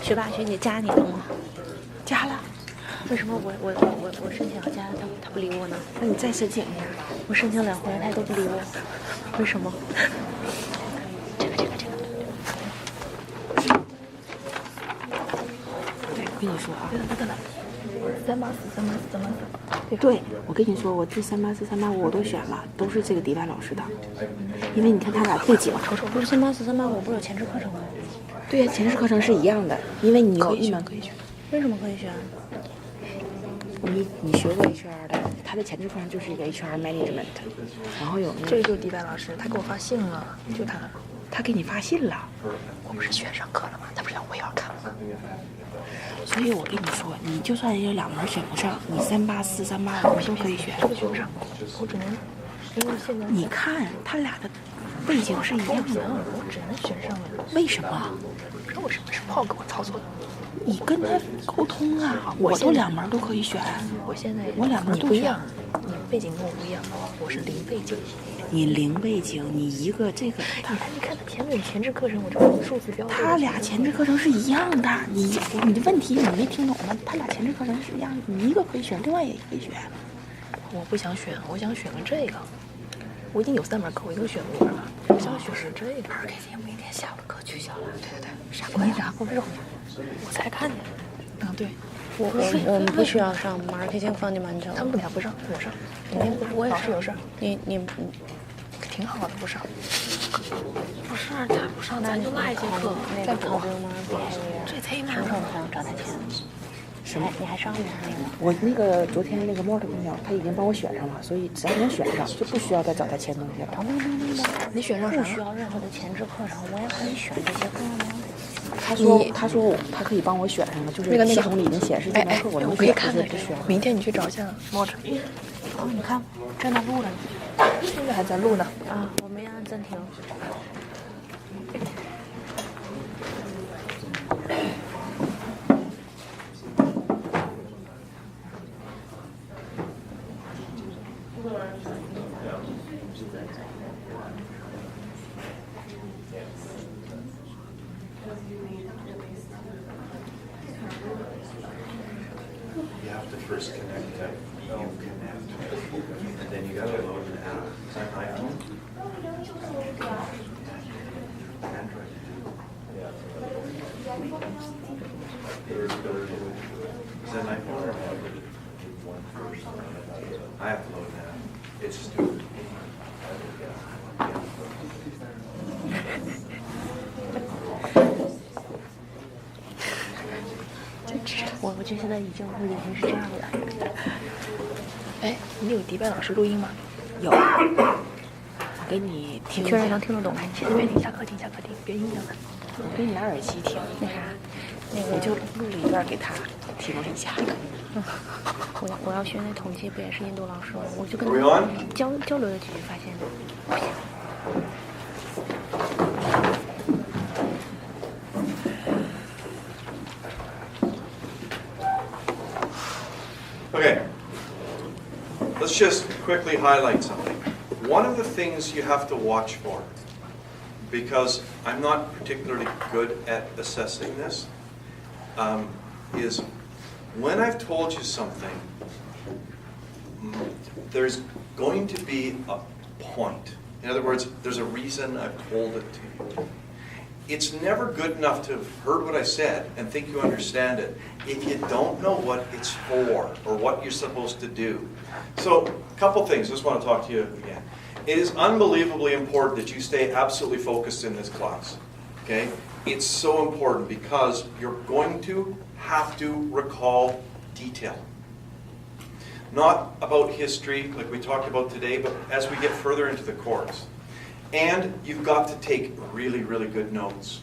学霸学姐加你了吗？加了。为什么我申请要加他不理我呢？那你再申请一下。我申请2回他都不理我，为什么？这个。对，我跟你说啊。384对，我跟你说，我这384、385我都选了，都是这个迪拜老师的，因为你看他俩背景。瞅，不是384、385不是有前置课程吗？对呀，前置课程是一样的，因为你有一门可以选。为什么可以选？你学过 HR 的，他的前置课程就是一个 HR management， 然后有那个。这个就是迪拜老师，他给我发信了，就他给你发信了。我不是选上课了吗？他不是让我也要看吗？所以我跟你说，你就算有2门选不上，你384、385都可以选。这个选不上，我只能因为现在你看他俩的背景是一样的，我只能选上了。为什么？不知道为什么是炮给我操作的。你跟他沟通啊！我都2门都可以选。我现在我2门都不一样，你背景跟我不一样，我是零背景。你零背景，你一个这个。你看他前面前置课程，我这个数字标。他俩前置课程是一样的，你的问题你没听懂吗？他俩前置课程是一样的，你一个可以选，另外也可以选。我不想选，我想选个这个。我已经有3门课，我已经选过了。我想选是这个。2K 明天下午课取消了，对，傻瓜，然后肉，我才看见。对，我们不需要上 marketing fundamental， 他们俩不上，我上。明天我也是有事。你挺好的，不上。不是他不上，咱就落一节课再补吗？这忒慢上不上找他钱？什么？你还上吗？我那个昨天那个 Mort 跟鸟，他已经帮我选上了，所以只要能选上，就不需要再找他签东西了。你选上啥？不需要任何的前置课程，我也可以选这些课吗？他说他可以帮我选上了，就是系统里已经显示这门课我能可以看的，不需要。明天你去找一下 Mort。哦，你看，正在录了呢。现在还在录呢。啊，我没按暂停。You have to first connect that you connect, and then you got to load an app. Is that iPhone? Android. Is that an iPhone or Android? I have to load an app. It's stupid. 我就现在已经是这样的。哎，你有迪拜老师录音吗？有，我给你听。确认能听得懂。哎，你现在别听，下课听，别音量了。我给你拿耳机听。那啥，我就录了一段给他听了一下。我要学那统计，不也是印度老师吗？我就跟他交流了几句，发现不行。Okay, let's just quickly highlight something. One of the things you have to watch for, because I'm not particularly good at assessing this, is when I've told you something, there's going to be a point. In other words, there's a reason I've told it to you. It's never good enough to have heard what I said and think you understand it if you don't know what it's for or what you're supposed to do. So, a couple things. I just want to talk to you again. It is unbelievably important that you stay absolutely focused in this class. Okay? It's so important because you're going to have to recall detail. Not about history like we talked about today, but as we get further into the course. And you've got to take really, really good notes,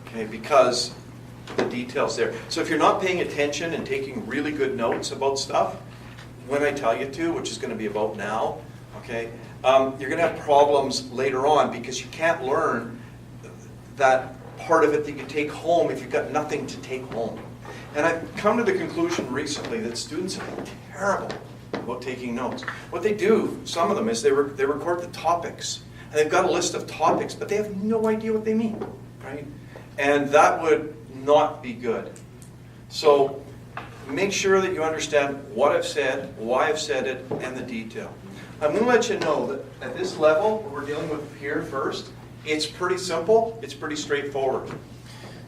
okay, because the detail's there. So if you're not paying attention and taking really good notes about stuff, when I tell you to, which is going to be about now, okay, you're going to have problems later on because you can't learn that part of it that you take home if you've got nothing to take home. And I've come to the conclusion recently that students have been terrible about taking notes. What they do, some of them, is they record the topics. And they've got a list of topics, but they have no idea what they mean, right? And that would not be good. So make sure that you understand what I've said, why I've said it, and the detail. I'm going to let you know that at this level, what we're dealing with here first, it's pretty simple, it's pretty straightforward.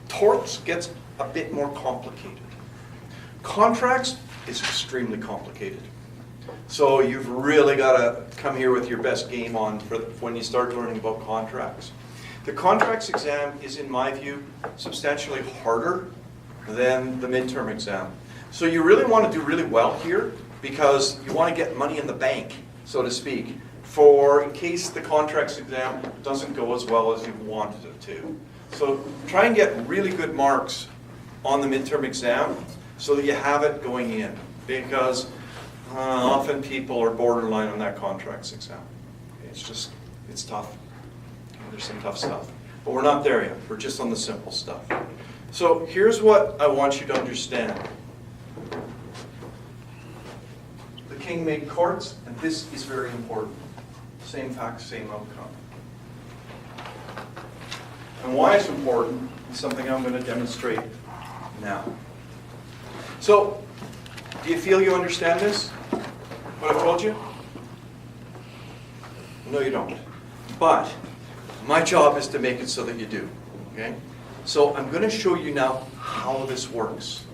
Torts gets a bit more complicated. Contracts is extremely complicated. So you've really got to come here with your best game on for when you start learning about contracts. The contracts exam is, in my view, substantially harder than the midterm exam. So you really want to do really well here because you want to get money in the bank, so to speak, for in case the contracts exam doesn't go as well as you wanted it to. So try and get really good marks on the midterm exam so that you have it going in, because often people are borderline on that contracts exam. It's tough. There's some tough stuff. But we're not there yet. We're just on the simple stuff. So here's what I want you to understand. The king made courts, and this is very important. Same fact, same outcome. And why it's important is something I'm going to demonstrate now. So, do you feel you understand this? What I've told you? No, you don't. But my job is to make it so that you do. Okay? So I'm going to show you now how this works.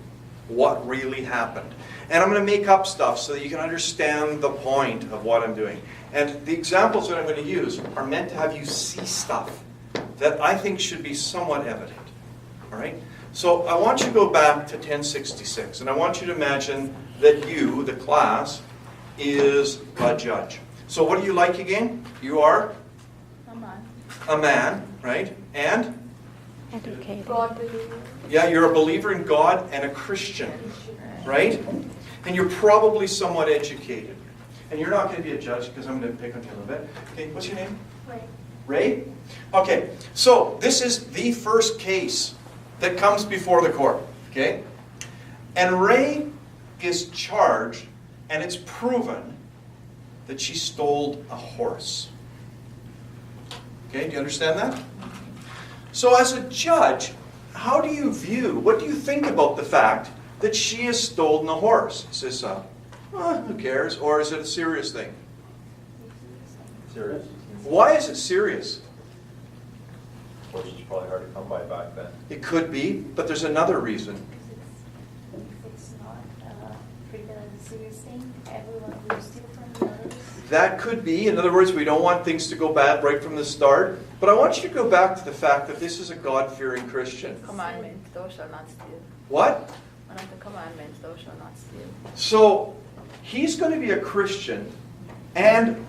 What really happened. And I'm going to make up stuff so that you can understand the point of what I'm doing. And the examples that I'm going to use are meant to have you see stuff that I think should be somewhat evident. All right? So I want you to go back to 1066, and I want you to imagine that you, the class, is a judge. So what are you like again? You are? A man, right? And? Educated. Yeah, you're a believer in God and a Christian, right? And you're probably somewhat educated. And you're not going to be a judge because I'm going to pick on you a little bit. Okay, what's your name? Ray. Ray? Okay, so this is the first case that comes before the court, okay? And Ray is charged, and it's proven that she stole a horse. Okay, do you understand that? So as a judge, how do you view, what do you think about the fact that she has stolen a horse? Is this who cares, or is it a serious thing? Serious. Why is it serious? Horse is probably hard to come by back then. It could be, but there's another reason. If it's not treated as a serious thing, everyone will steal from the others. That could be. In other words, we don't want things to go bad right from the start. But I want you to go back to the fact that this is a God-fearing Christian. Commandment, thou shalt not steal. What? One of the commandments, thou shalt not steal. So, he's going to be a Christian, and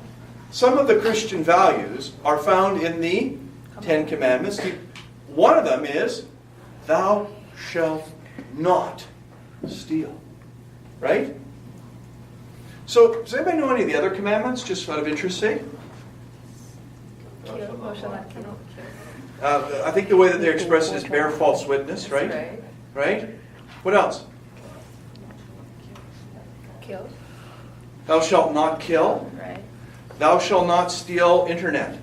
some of the Christian values are found in the Ten Commandments. One of them is, thou shalt not steal. Right? So, does anybody know any of the other commandments, just out of interest's sake? Kill, thou shalt not kill. I think the way that they're expressed is bear false witness, right? Right. Right? What else? Kill. Thou shalt not kill. Right. Thou shalt not steal internet.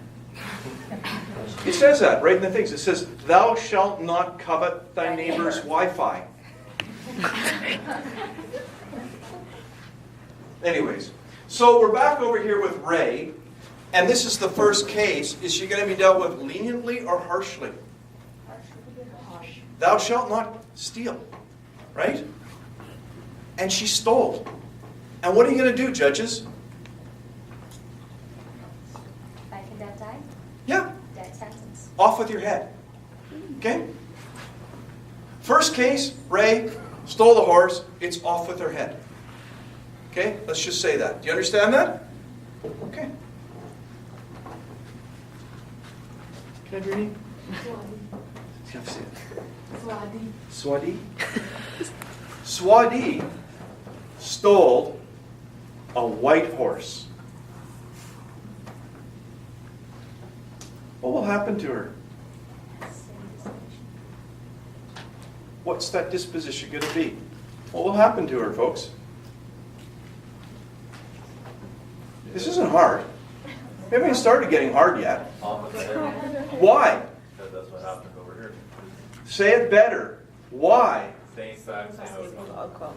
It says that right in the things. It says, thou shalt not covet thy neighbor's Wi-Fi. Anyways, so we're back over here with Ray, and this is the first case. Is she going to be dealt with leniently or harshly? Thou shalt not steal, right? And she stole. And what are you going to do, judges? Back in that time, Yeah, that sentence. off with your head. Okay? First case, Ray stole the horse. It's off with her head. Okay? Let's just say that. Do you understand that? Okay. Can I have your name? Swati. Swati stole a white horse. What will happen to her? What's that disposition going to be? What will happen to her, folks? This isn't hard. We haven't even started getting hard yet. Off with the head. Why? Because that's what happened over here. Say it better. Why? Same fact, same outcome.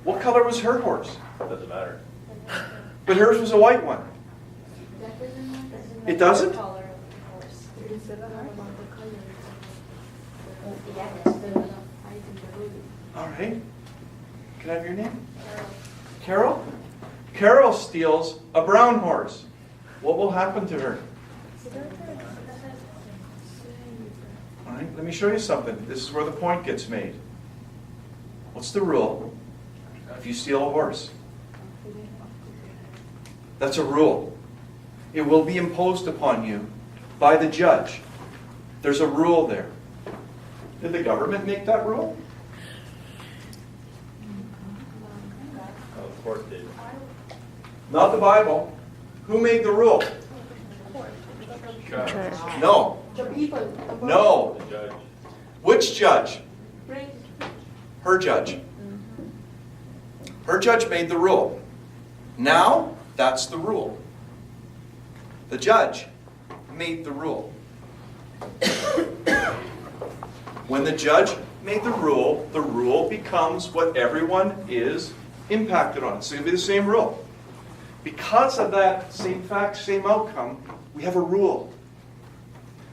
What color was her horse? Doesn't matter. But hers was a white one. It doesn't? Color of the horse. Yeah, that's the height and the ruby. All right. Can I have your name? Carol? Carol steals a brown horse. What will happen to her? All right, let me show you something. This is where the point gets made. What's the rule if you steal a horse? That's a rule. It will be imposed upon you by the judge. There's a rule there. Did the government make that rule? Oh, the court did. Not the Bible. Who made the rule? Judge. No. No. The judge. Which judge? Her judge. Her judge made the rule. Now, that's the rule. The judge made the rule. When the judge made the rule becomes what everyone is impacted on. It's going to be the same rule. Because of that same fact, same outcome, we have a rule.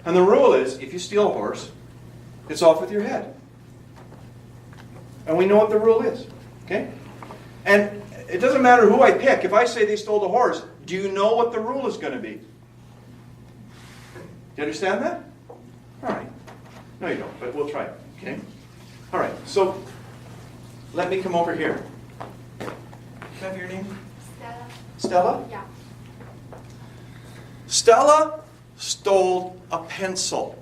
And the rule is, if you steal a horse, it's off with your head. And we know what the rule is. Okay? And it doesn't matter who I pick. If I say they stole the horse, do you know what the rule is going to be? Do you understand that? All right. No, you don't, but we'll try it. Okay? All right. So, let me come over here. Can I have your name? Stella? Yeah. Stella stole a pencil.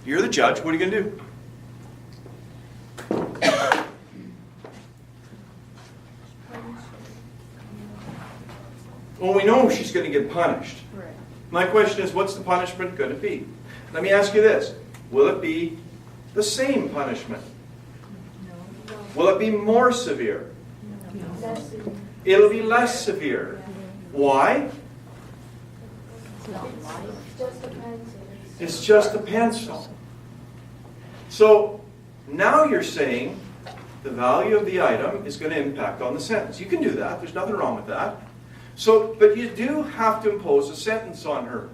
You're the judge. What are you going to do? Well, we know she's going to get punished. Right. My question is, what's the punishment going to be? Let me ask you this. Will it be the same punishment? Will it be more severe? It'll be less severe. Why? It's just a pencil. So now you're saying the value of the item is going to impact on the sentence. You can do that. There's nothing wrong with that. So, but you do have to impose a sentence on her.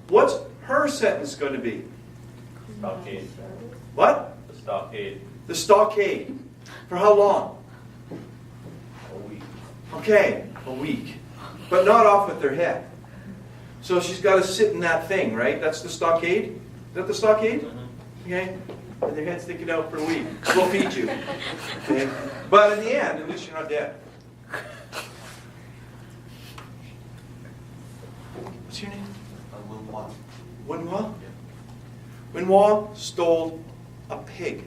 What's her sentence going to be? Stockade. What? The stockade. The stockade. For how long? A week. Okay, a week. But not off with their head. So she's got to sit in that thing, right? That's the stockade? Is that the stockade? Mm-hmm. Okay? And their head sticking out for a week. We'll feed you. Okay? But in the end, at least you're not dead. What's your name? Winwa. Winwa? Winwa stole a pig.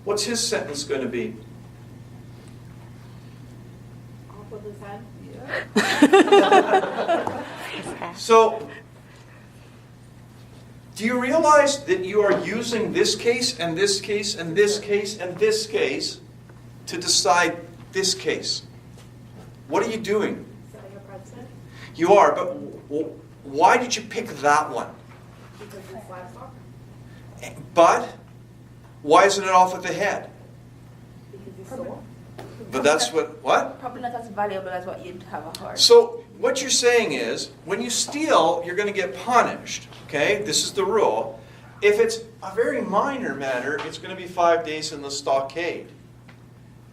What's his sentence going to be? Off with his head. So, do you realize that you are using this case and this case and this case and this case to decide this case? What are you doing? Setting a precedent You are, but why did you pick that one? because it's livestock. But why isn't it off with the head? Because it's soul. But that's what? Probably not as valuable as what you'd have a horse. So what you're saying is, when you steal, you're going to get punished. Okay, this is the rule. If it's a very minor matter, it's going to be 5 days in the stockade.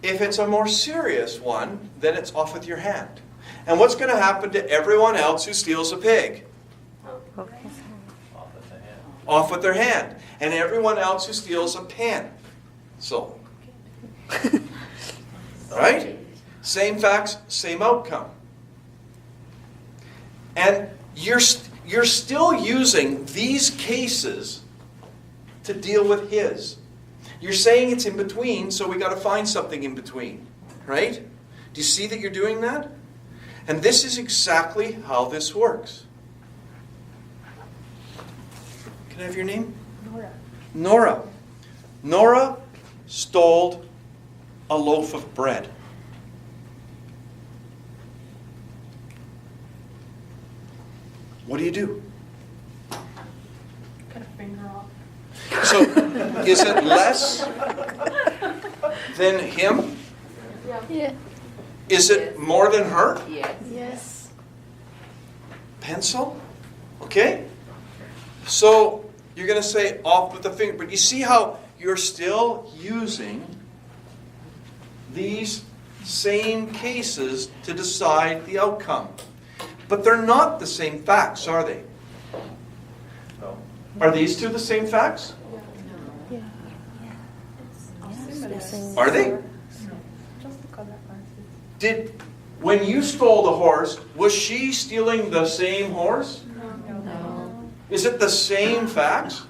If it's a more serious one, then it's off with your hand. And what's going to happen to everyone else who steals a pig? Off with the hand. Off with their hand. And everyone else who steals a pen. So, right? Same facts, same outcome. And you're still using these cases to deal with his. You're saying it's in between, so we got to find something in between, right? Do you see that you're doing that? And this is exactly how this works. Can I have your name? Nora. Nora. Nora stole a loaf of bread. What do? Cut a finger off. So, is it less than him? Yeah. Is it more than her? Yes. Pencil? Okay? So, you're going to say off with the finger. But you see how you're still using these same cases to decide the outcome. But they're not the same facts, are they? No. Are these two the same facts? Yeah. Yes, the same. Are they? Just the color Did, when you stole the horse, was she stealing the same horse? No. Is it the same facts?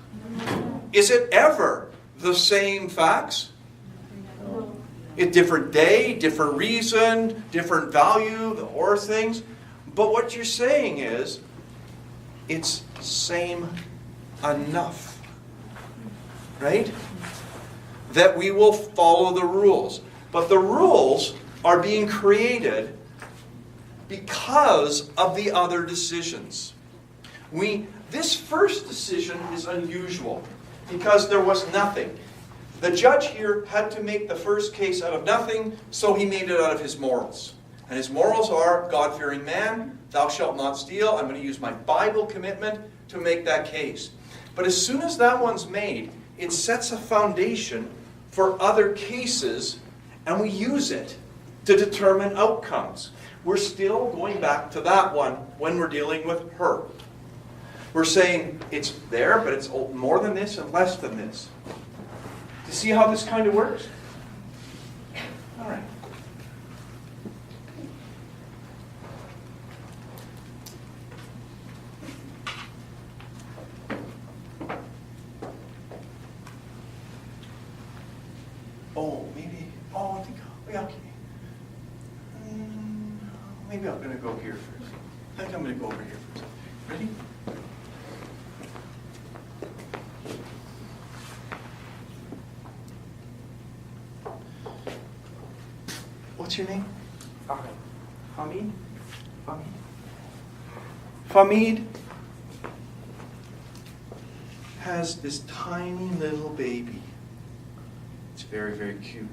Is it ever the same facts? A different day, different reason, different value, the horse things. But what you're saying is, it's same enough. Right? That we will follow the rules. But the rules are being created because of the other decisions. This first decision is unusual because there was nothing. The judge here had to make the first case out of nothing, so he made it out of his morals. And his morals are, God-fearing man, thou shalt not steal. I'm going to use my Bible commitment to make that case. But as soon as that one's made, it sets a foundation for other cases, and we use it to determine outcomes. We're still going back to that one when we're dealing with her. We're saying it's there, but it's more than this and less than this. Do you see how this kind of works? All right. I think, okay. Maybe I'm going to go here first. I think I'm going to go over here first. Ready? What's your name? Hamid? Hamid has this tiny little baby. It's very, very cute.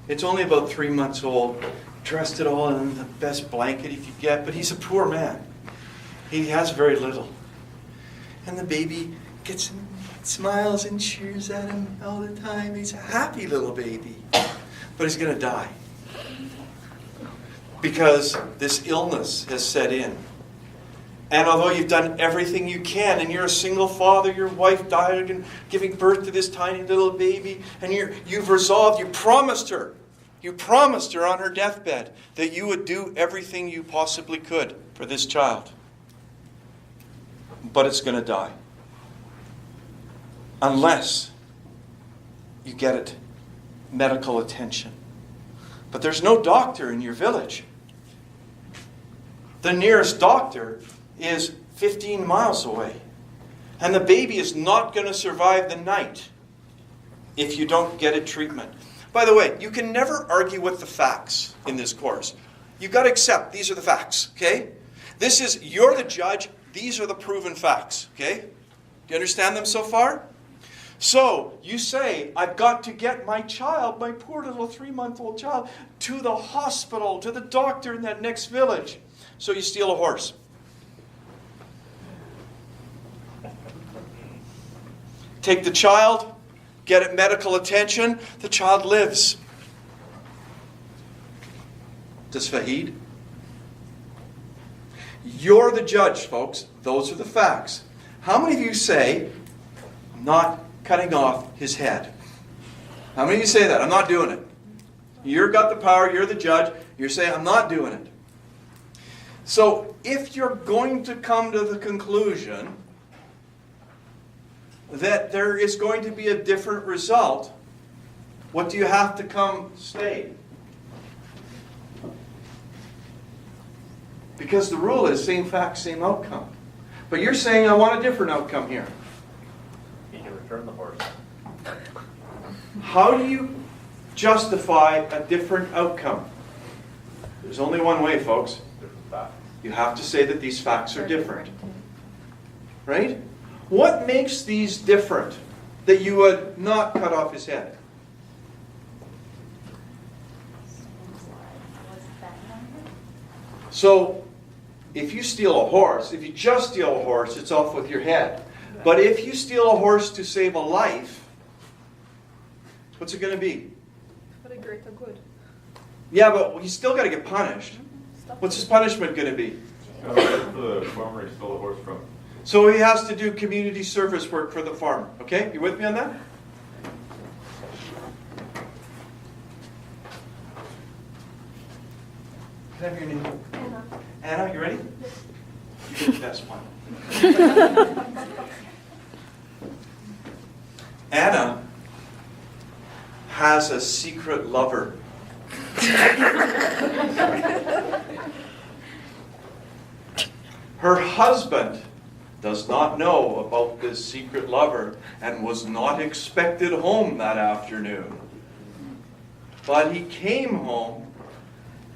It's only about 3 months old, dressed it all in the best blanket he could get, but he's a poor man. He has very little. And the baby gets him, smiles and cheers at him all the time. He's a happy little baby. But he's going to die. Because this illness has set in. And although you've done everything you can, and you're a single father, your wife died and giving birth to this tiny little baby, and you've resolved, you promised her on her deathbed that you would do everything you possibly could for this child. But it's going to die. Unless you get it medical attention. But there's no doctor in your village. The nearest doctor is 15 miles away. And the baby is not going to survive the night if you don't get it treatment. By the way, you can never argue with the facts in this course. You've got to accept these are the facts, okay? You're the judge, these are the proven facts, okay? Do you understand them so far? So, you say, I've got to get my child, my poor little 3-month-old child, to the hospital, to the doctor in that next village. So you steal a horse. Take the child, get it medical attention, the child lives. Does Fahid? You're the judge, folks. Those are the facts. How many of you say, I'm not cutting off his head? How many of you say that? I'm not doing it. You've got the power, you're the judge, you're saying, I'm not doing it. So, if you're going to come to the conclusion that there is going to be a different result, what do you have to come state? Because the rule is same fact, same outcome. But you're saying, I want a different outcome here. overturn the horse. How do you justify a different outcome? There's only one way, folks. Different facts. You have to say that these facts are different. Right? What makes these different that you would not cut off his head? So, if you steal a horse, if you just steal a horse, it's off with your head. But if you steal a horse to save a life, what's it going to be? For the greater good. Yeah, but he's still got to get punished. What's his punishment going to be? The farmer he stole the horse from. So he has to do community service work for the farmer. Okay? You with me on that? Can I have your name? Anna. Anna, you ready? You get the best one. Anna has a secret lover. Her husband does not know about this secret lover and was not expected home that afternoon. But he came home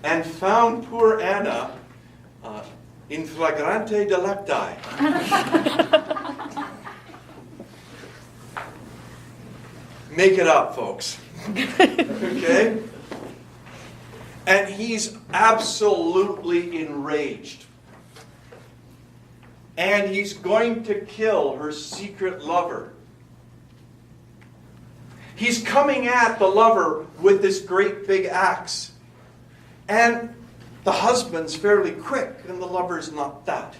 and found poor Anna in flagrante delicti. Make it up, folks. Okay? And he's absolutely enraged. And he's going to kill her secret lover. He's coming at the lover with this great big axe. And the husband's fairly quick, and the lover's not that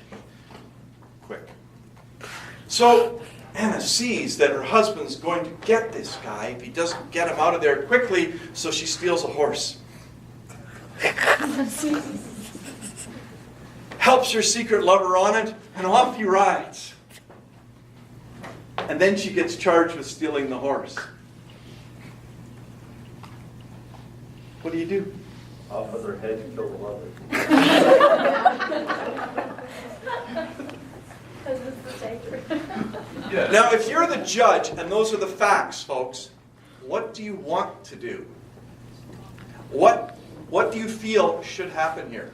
quick. So Anna sees that her husband's going to get this guy if he doesn't get him out of there quickly, so she steals a horse. Helps her secret lover on it, and off he rides. And then she gets charged with stealing the horse. What do you do? Off with her head to kill the lover. Yeah. Now, if you're the judge, and those are the facts, folks, what do you want to do? What do you feel should happen here?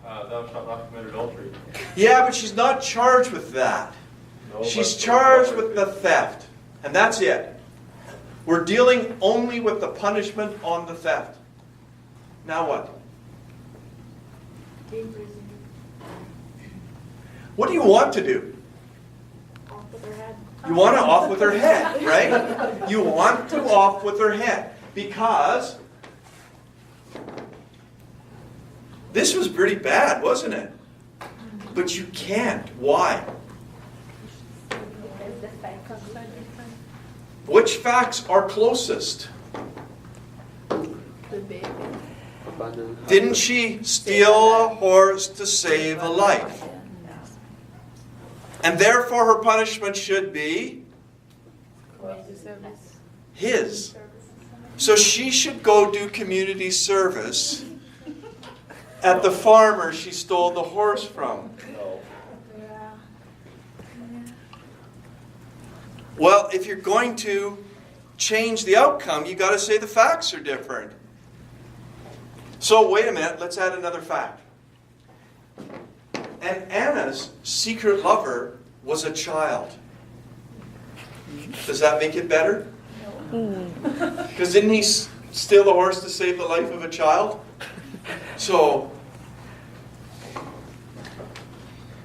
Thou shalt not commit adultery. Yeah, but she's not charged with that. No, She's but charged with the theft. And that's it. We're dealing only with the punishment on the theft. Now what? What do you want to do? You want to off with her head, right? You want to off with her head. Because this was pretty bad, wasn't it? But you can't. Why? Because the facts are different. Which facts are closest? The baby. Didn't she steal a horse to save a life? And therefore her punishment should be his. So she should go do community service at the farmer she stole the horse from. No. Well, if you're going to change the outcome, you got to say the facts are different. So wait a minute, let's add another fact. And Anna's secret lover was a child. Does that make it better? Because didn't he steal the horse to save the life of a child? So,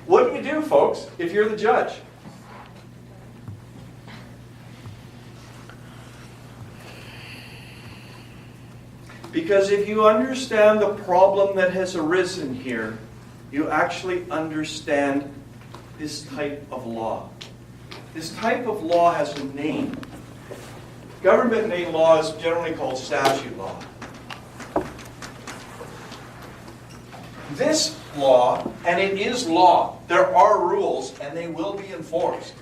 what do you do, folks, if you're the judge? Because if you understand the problem that has arisen here, you actually understand this type of law. This type of law has a name. Government made law is generally called statute law. This law, and it is law, there are rules and they will be enforced,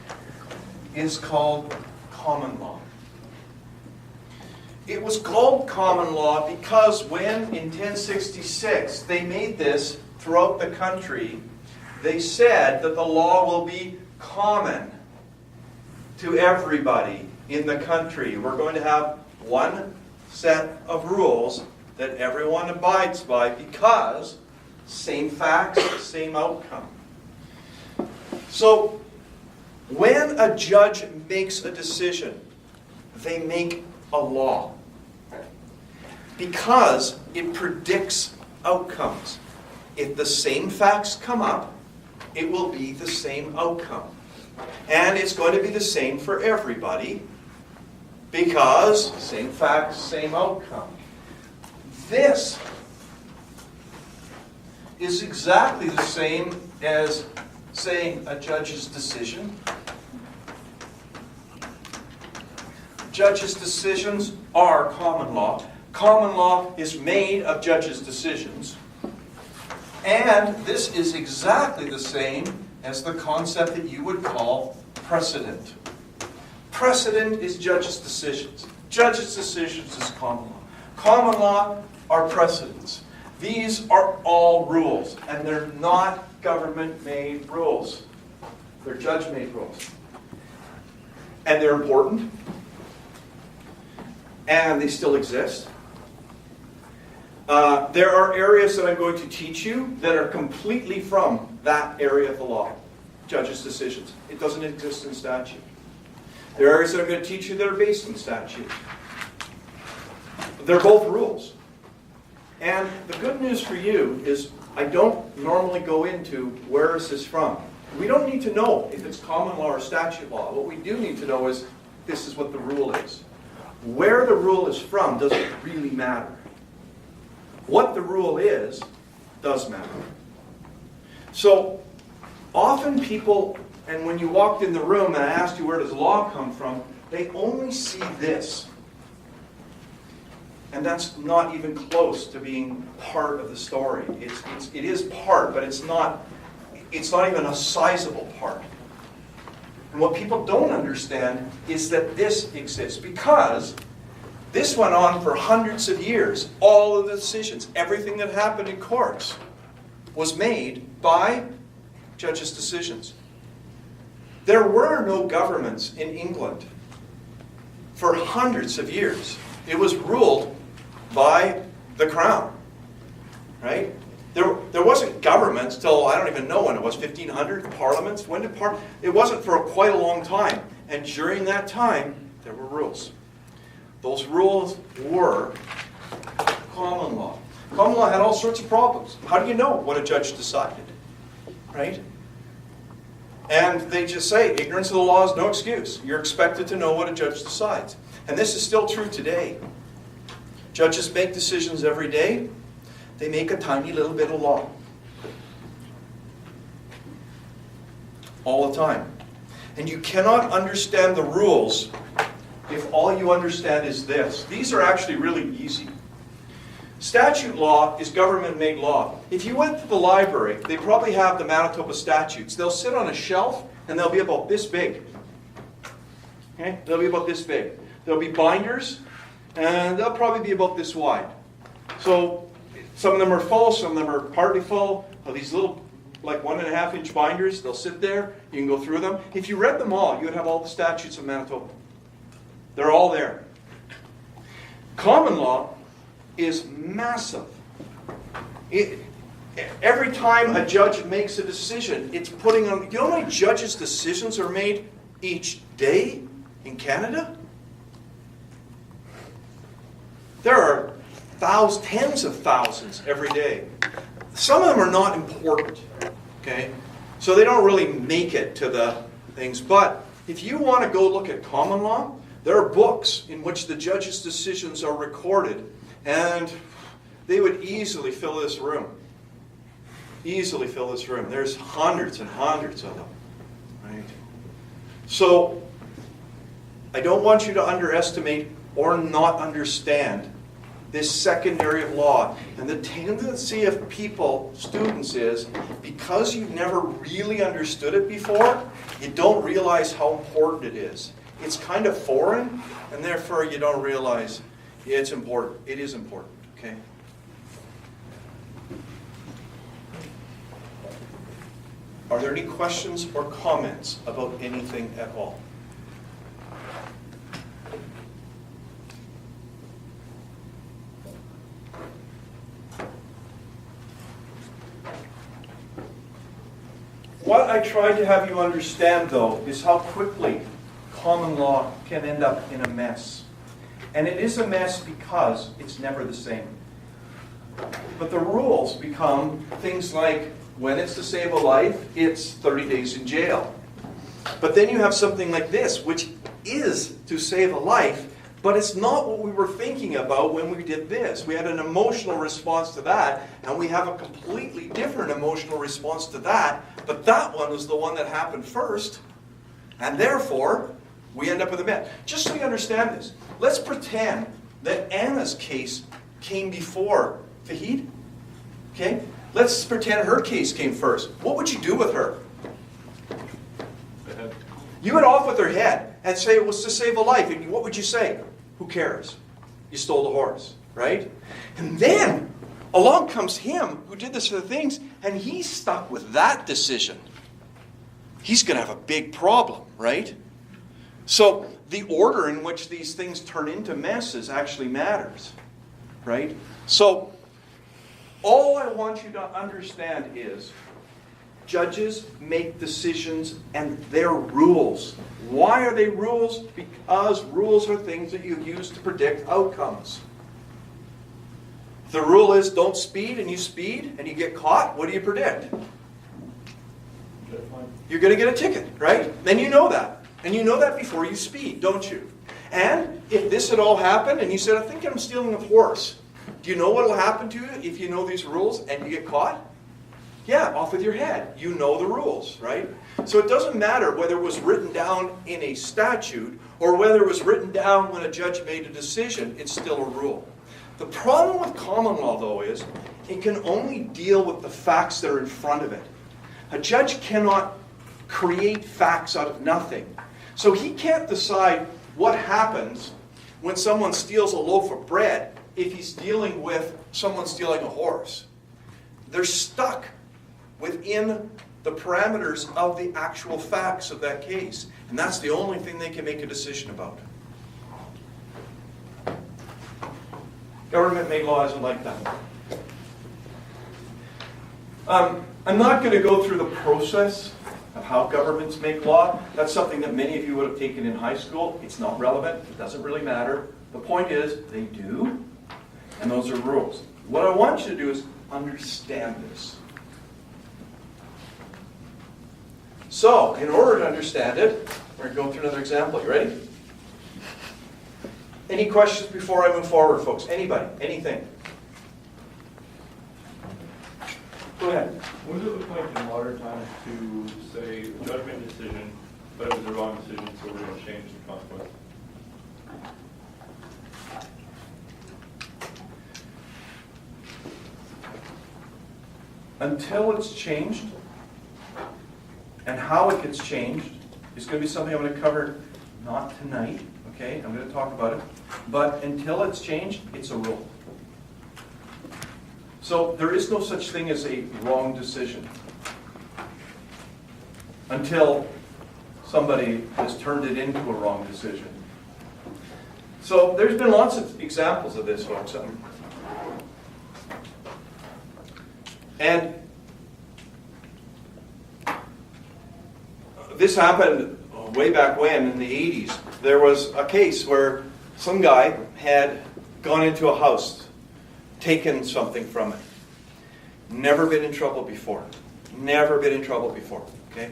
is called common law. It was called common law because when, in 1066, they made this throughout the country, they said that the law will be common to everybody in the country. We're going to have one set of rules that everyone abides by because same facts, same outcome. So when a judge makes a decision, they make a law because it predicts outcomes. If the same facts come up, it will be the same outcome. And it's going to be the same for everybody because same facts, same outcome. This is exactly the same as saying a judge's decision. Judges' decisions are common law. Common law is made of judges' decisions. And this is exactly the same as the concept that you would call precedent. Precedent is judges' decisions. Judges' decisions is common law. Common law are precedents. These are all rules, and they're not government-made rules. They're judge-made rules. And they're important. And they still exist. There are areas that I'm going to teach you that are completely from that area of the law. Judges' decisions. It doesn't exist in statute. There are areas that I'm going to teach you that are based in statute. They're both rules. And the good news for you is I don't normally go into where is this from. We don't need to know if it's common law or statute law. What we do need to know is this is what the rule is. Where the rule is from doesn't really matter. What the rule is does matter. So often people, and when you walked in the room and I asked you where does law come from, they only see this. And that's not even close to being part of the story. It is part, but it's not even a sizable part. And what people don't understand is that this exists because this went on for hundreds of years. All of the decisions, everything that happened in courts was made by judges' decisions. There were no governments in England for hundreds of years. It was ruled by the crown, right? There wasn't governments till, I don't even know when it was, 1500, parliaments? When did it wasn't for quite a long time. And during that time, there were rules. Those rules were common law. Common law had all sorts of problems. How do you know what a judge decided, right? And they just say, ignorance of the law is no excuse. You're expected to know what a judge decides. And this is still true today. Judges make decisions every day. They make a tiny little bit of law. All the time. And you cannot understand the rules if all you understand is this. These are actually really easy. Statute law is government-made law. If you went to the library, they probably have the Manitoba statutes. They'll sit on a shelf and they'll be about this big. Okay? They'll be about this big. There'll be binders and they'll probably be about this wide. So some of them are full, some of them are partly full. These little, like 1.5-inch binders, they'll sit there. You can go through them. If you read them all, you would have all the statutes of Manitoba. They're all there. Common law is massive. Every time a judge makes a decision, it's putting on... You know how many judges' decisions are made each day in Canada? There are tens of thousands every day. Some of them are not important, okay? So they don't really make it to the things. But if you want to go look at common law, there are books in which the judge's decisions are recorded, and they would easily fill this room. Easily fill this room. There's hundreds and hundreds of them, right? So I don't want you to underestimate or not understand this second area of law. And the tendency of people, students, is because you've never really understood it before, you don't realize how important it is. It's kind of foreign, and therefore you don't realize it's important. It is important, okay? Are there any questions or comments about anything at all? I tried to have you understand, though, is how quickly common law can end up in a mess. And it is a mess because it's never the same. But the rules become things like, when it's to save a life, it's 30 days in jail. But then you have something like this, which is to save a life, but it's not what we were thinking about when we did this. We had an emotional response to that, and we have a completely different emotional response to that, but that one was the one that happened first, and therefore, we end up with a mess. Just so you understand this, let's pretend that Anna's case came before Fahid. Okay? Let's pretend her case came first. What would you do with her? You would off with her head and say it was to save a life. And what would you say? Who cares? You stole the horse, right? And then along comes him who did this for the things, and he's stuck with that decision. He's going to have a big problem, right? So the order in which these things turn into messes actually matters, right? So all I want you to understand is judges make decisions and they're rules. Why are they rules? Because rules are things that you use to predict outcomes. If the rule is don't speed and you get caught, what do you predict? You're going to get a ticket, right? Then you know that. And you know that before you speed, don't you? And if this had all happened and you said, I think I'm stealing a horse, do you know what will happen to you if you know these rules and you get caught? Yeah, off with your head. You know the rules, right? So it doesn't matter whether it was written down in a statute or whether it was written down when a judge made a decision, it's still a rule. The problem with common law, though, is it can only deal with the facts that are in front of it. A judge cannot create facts out of nothing. So he can't decide what happens when someone steals a loaf of bread if he's dealing with someone stealing a horse. They're stuck within the parameters of the actual facts of that case. And that's the only thing they can make a decision about. Government-made law isn't like that. I'm not going to go through the process of how governments make law. That's something that many of you would have taken in high school. It's not relevant. It doesn't really matter. The point is, they do, and those are rules. What I want you to do is understand this. So, in order to understand it, we're going to go through another example. You ready? Any questions before I move forward, folks? Anybody? Anything? Go ahead. Was it the point in modern times to say judgment decision, but it was the wrong decision, so we're going to change the consequence? Until it's changed, and how it gets changed is going to be something I'm going to cover not tonight, okay? I'm going to talk about it. But until it's changed, it's a rule. So there is no such thing as a wrong decision until somebody has turned it into a wrong decision. So there's been lots of examples of this, folks. And this happened way back when, in the 80s. There was a case where some guy had gone into a house, taken something from it. Never been in trouble before. Never been in trouble before. Okay?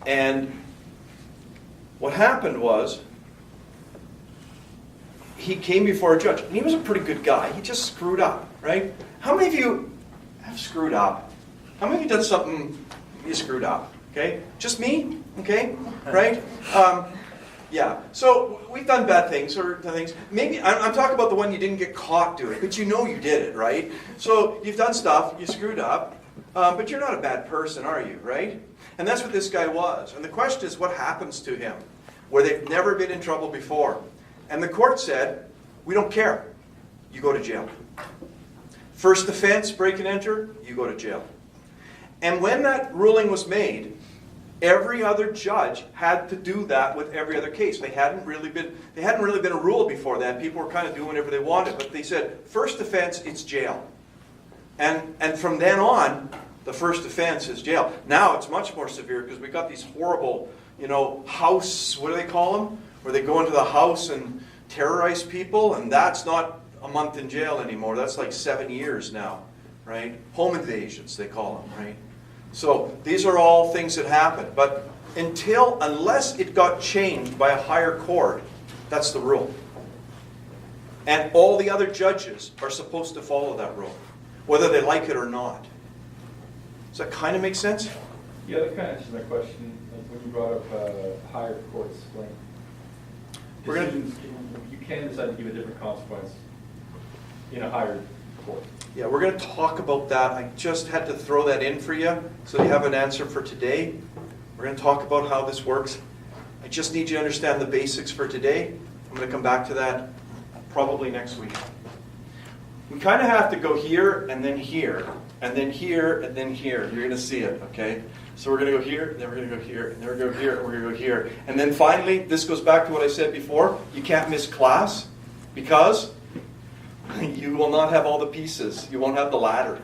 And what happened was, he came before a judge. And he was a pretty good guy. He just screwed up, right? How many of you have screwed up? How many of you done something you screwed up? Okay? Just me? Okay? Right? Yeah. So we've done bad things or things. Maybe I'm talking about the one you didn't get caught doing, but you know you did it, right? So you've done stuff, you screwed up, but you're not a bad person, are you, right? And that's what this guy was. And the question is, what happens to him where they've never been in trouble before? And the court said, we don't care. You go to jail. First offense, break and enter, you go to jail. And when that ruling was made, every other judge had to do that with every other case. They hadn't really been a rule before that. People were kind of doing whatever they wanted. But they said, first offense, it's jail. And from then on, the first offense is jail. Now it's much more severe because we got these horrible, house, what do they call them? Where they go into the house and terrorize people, and that's not a month in jail anymore. That's like 7 years now, right? Home invasions, they call them, right? So these are all things that happen. But unless it got changed by a higher court, that's the rule. And all the other judges are supposed to follow that rule, whether they like it or not. Does that kind of make sense? Yeah, that kind of answers my question. Like when you brought up higher courts, like We're gonna- decisions, you can decide to give a different consequence in a higher court. Yeah, we're going to talk about that. I just had to throw that in for you so you have an answer for today. We're going to talk about how this works. I just need you to understand the basics for today. I'm going to come back to that probably next week. We kind of have to go here, and then here, and then here, and then here. You're going to see it, okay? So we're going to go here, and then we're going to go here, and then we're going to go here, and we're going to go here. And then finally, this goes back to what I said before. You can't miss class because you will not have all the pieces. You won't have the ladder,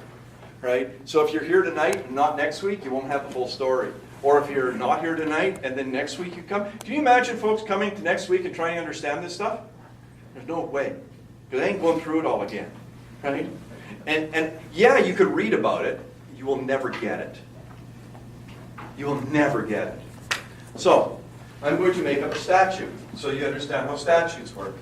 right? So if you're here tonight and not next week, you won't have the full story. Or if you're not here tonight and then next week you come. Can you imagine folks coming to next week and trying to understand this stuff? There's no way. Because they ain't going through it all again, right? And yeah, you could read about it. You will never get it. You will never get it. So, I'm going to make up a statute so you understand how statutes work.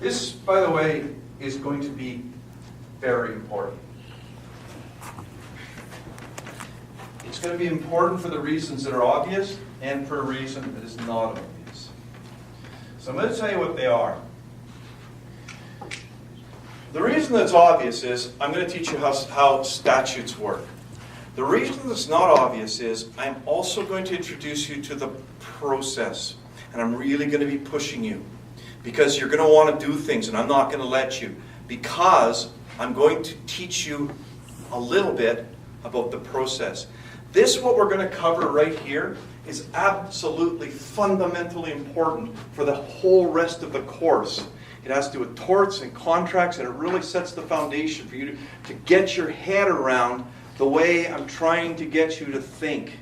This, by the way, is going to be very important. It's going to be important for the reasons that are obvious and for a reason that is not obvious. So I'm going to tell you what they are. The reason that's obvious is I'm going to teach you how statutes work. The reason that's not obvious is I'm also going to introduce you to the process. And I'm really going to be pushing you. Because you're going to want to do things, and I'm not going to let you. Because I'm going to teach you a little bit about the process. This, what we're going to cover right here, is absolutely fundamentally important for the whole rest of the course. It has to do with torts and contracts, and it really sets the foundation for you to get your head around the way I'm trying to get you to think.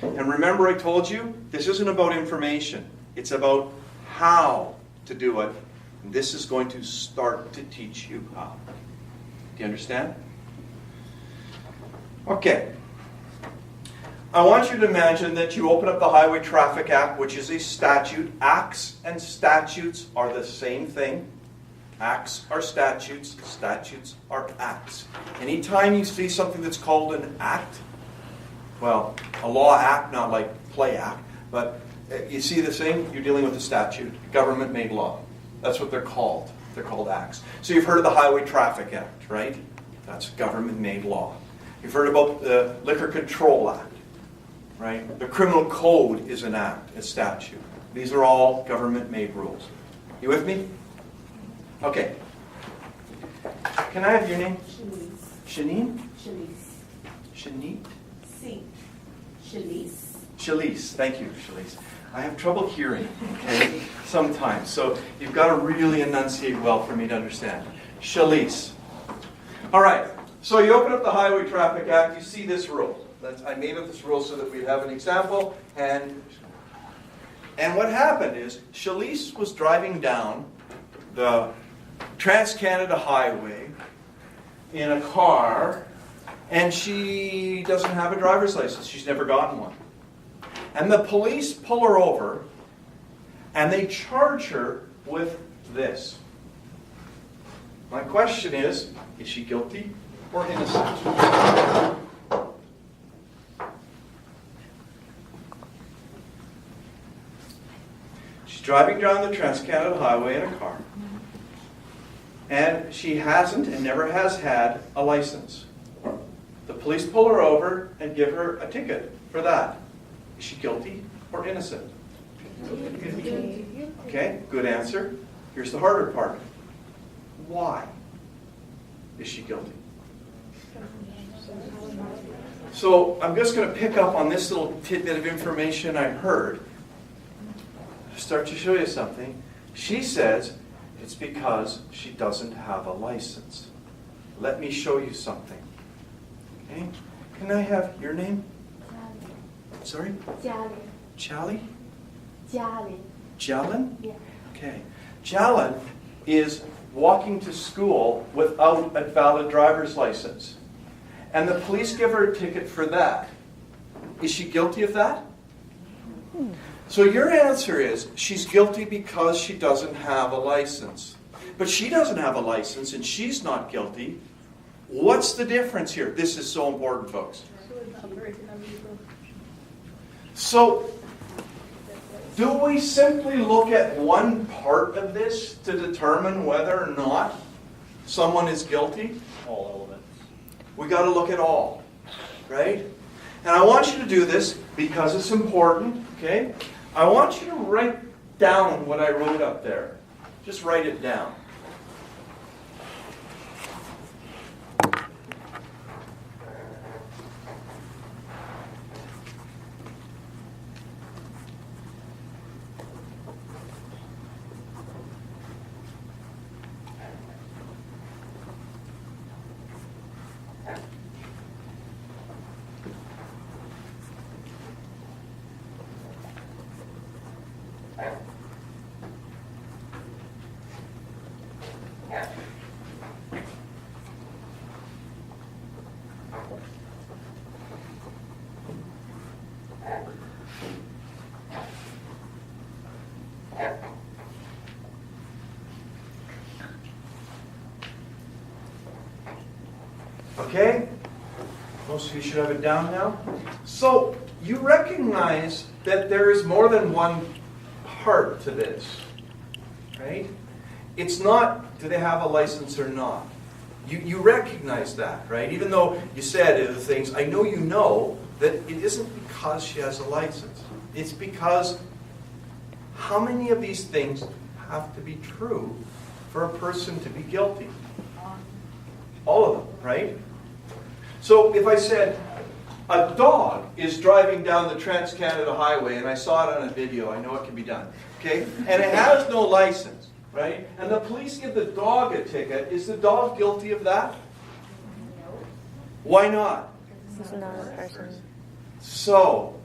And remember I told you, this isn't about information. It's about how to do it. And this is going to start to teach you how. Do you understand? Okay. I want you to imagine that you open up the Highway Traffic Act, which is a statute. Acts and statutes are the same thing. Acts are statutes. Statutes are acts. Anytime you see something that's called an act, well, a law act, not like play act, but you see the same? You're dealing with a statute, government-made law. That's what they're called. They're called acts. So you've heard of the Highway Traffic Act, right? That's government-made law. You've heard about the Liquor Control Act, right? The Criminal Code is an act, a statute. These are all government-made rules. You with me? Okay. Can I have your name? Shanine. Shalise. Shanine? C. Shalise. Shalise. Thank you, Shalise. I have trouble hearing, okay, sometimes. So you've got to really enunciate well for me to understand. Shalise. All right. So you open up the Highway Traffic Act. You see this rule. I made up this rule so that we'd have an example. And what happened is Shalise was driving down the Trans-Canada Highway in a car, and she doesn't have a driver's license. She's never gotten one. And the police pull her over, and they charge her with this. My question is she guilty or innocent? She's driving down the Trans-Canada Highway in a car. and she hasn't and never has had a license. The police pull her over and give her a ticket for that. Is she guilty or innocent? Okay, good answer. Here's the harder part. Why is she guilty? So I'm just going to pick up on this little tidbit of information I heard. Start to show you something. She says it's because she doesn't have a license. Let me show you something. Okay? Can I have your name? Sorry? Jalen. Chally? Jalen. Jalen? Yeah. Okay. Jalen is walking to school without a valid driver's license. And the police give her a ticket for that. Is she guilty of that? So your answer is she's guilty because she doesn't have a license. But she doesn't have a license and she's not guilty. What's the difference here? This is so important, folks. So, do we simply look at one part of this to determine whether or not someone is guilty? All elements. We got to look at all, right? And I want you to do this because it's important, okay? I want you to write down what I wrote up there. Just write it down. Okay? Most of you should have it down now. So, you recognize that there is more than one part to this, right? It's not, do they have a license or not? You recognize that, right? Even though you said the things, I know you know that it isn't because she has a license. It's because how many of these things have to be true for a person to be guilty? All of them, right? So if I said, a dog is driving down the Trans-Canada Highway, and I saw it on a video, I know it can be done, okay? And it has no license, right? And the police give the dog a ticket. Is the dog guilty of that? Why not? It's not a person. So,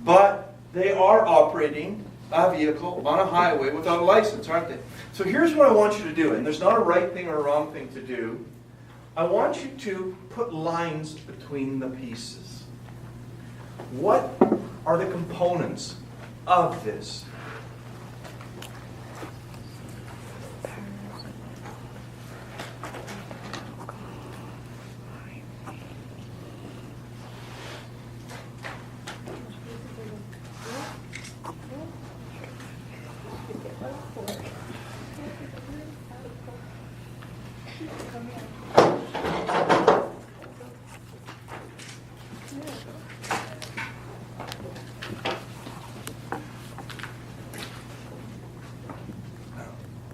but they are operating a vehicle on a highway without a license, aren't they? So here's what I want you to do, and there's not a right thing or a wrong thing to do. I want you to put lines between the pieces. What are the components of this?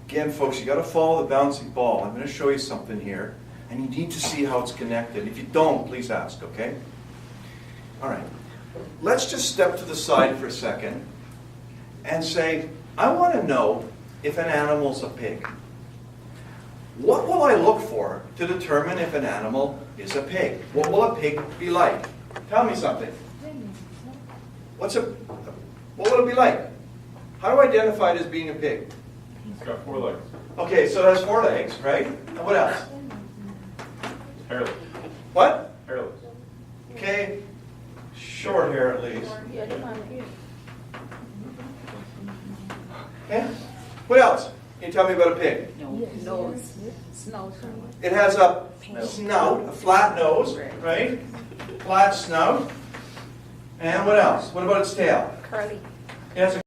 Again, folks, you got to follow the bouncing ball. I'm going to show you something here, and you need to see how it's connected. If you don't, please ask, okay? All right. Let's just step to the side for a second and say, I want to know if an animal's a pig. What will I look for to determine if an animal is a pig? What will a pig be like? Tell me something. What will it be like? How do I identify it as being a pig? It's got 4 legs. Okay, so it has 4 legs, right? And what else? Hairless. What? Hairless. Okay, short hair at least. Okay, what else? Can you tell me about a pig? Nose. Snout. It has a snout, a flat nose, right? Flat snout. And what else? What about its tail? Curly. It has a